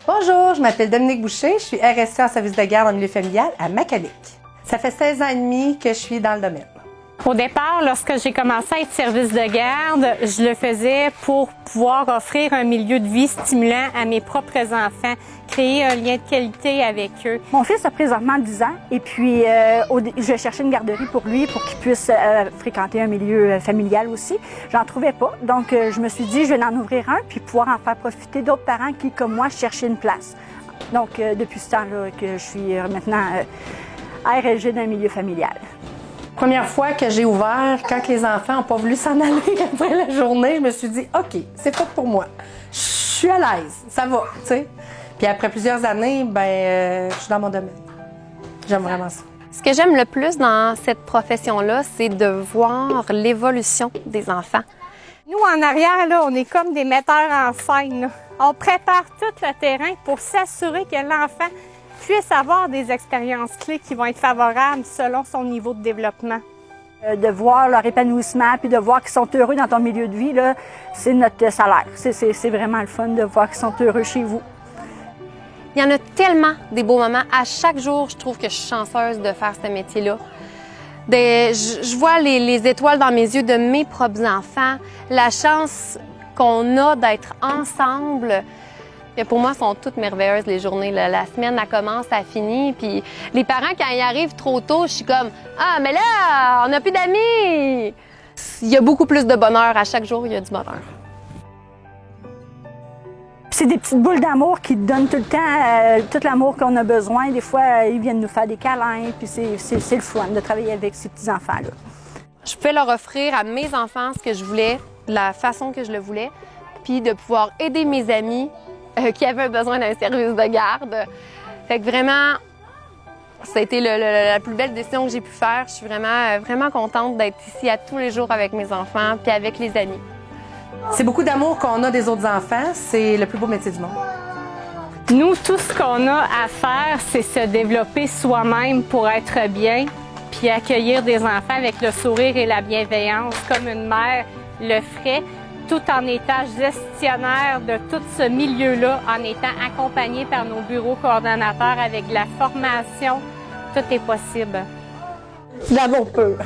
Bonjour, je m'appelle Dominique Boucher, je suis RSE en service de garde en milieu familial à Macalic. Ça fait 16 ans et demi que je suis dans le domaine. Au départ, lorsque j'ai commencé à être service de garde, je le faisais pour pouvoir offrir un milieu de vie stimulant à mes propres enfants, créer un lien de qualité avec eux. Mon fils a présentement 10 ans et puis je cherchais une garderie pour lui pour qu'il puisse fréquenter un milieu familial aussi. J'en trouvais pas, donc je me suis dit je vais en ouvrir un puis pouvoir en faire profiter d'autres parents qui, comme moi, cherchaient une place. Donc depuis ce temps-là que je suis maintenant RSG d'un milieu familial. Première fois que j'ai ouvert, quand les enfants n'ont pas voulu s'en aller après la journée, je me suis dit, OK, c'est fait pour moi. Je suis à l'aise, ça va, tu sais. Puis après plusieurs années, je suis dans mon domaine. J'aime vraiment ça. Ce que j'aime le plus dans cette profession-là, c'est de voir l'évolution des enfants. Nous, en arrière, là, on est comme des metteurs en scène, là. On prépare tout le terrain pour s'assurer que l'enfant puisse avoir des expériences clés qui vont être favorables selon son niveau de développement. De voir leur épanouissement puis de voir qu'ils sont heureux dans ton milieu de vie, là, c'est notre salaire. C'est vraiment le fun de voir qu'ils sont heureux chez vous. Il y en a tellement des beaux moments. À chaque jour, je trouve que je suis chanceuse de faire ce métier-là. Je vois les étoiles dans mes yeux de mes propres enfants, la chance qu'on a d'être ensemble. Et pour moi, sont toutes merveilleuses, les journées. La semaine, elle commence, elle finit. Puis les parents, quand ils arrivent trop tôt, je suis comme « Ah, mais là, on n'a plus d'amis! » Il y a beaucoup plus de bonheur. À chaque jour, il y a du bonheur. C'est des petites boules d'amour qui donnent tout le temps tout l'amour qu'on a besoin. Des fois, ils viennent nous faire des câlins. Puis c'est le fun de travailler avec ces petits-enfants-là. Je pouvais leur offrir à mes enfants ce que je voulais, de la façon que je le voulais, puis de pouvoir aider mes amis qui avaient besoin d'un service de garde. Fait que vraiment, ça a été la plus belle décision que j'ai pu faire. Je suis vraiment contente d'être ici à tous les jours avec mes enfants puis avec les amis. C'est beaucoup d'amour qu'on a des autres enfants. C'est le plus beau métier du monde. Nous, tout ce qu'on a à faire, c'est se développer soi-même pour être bien, puis accueillir des enfants avec le sourire et la bienveillance, comme une mère le ferait, tout en étant gestionnaire de tout ce milieu-là, en étant accompagné par nos bureaux coordonnateurs avec de la formation. Tout est possible. L'amour pur.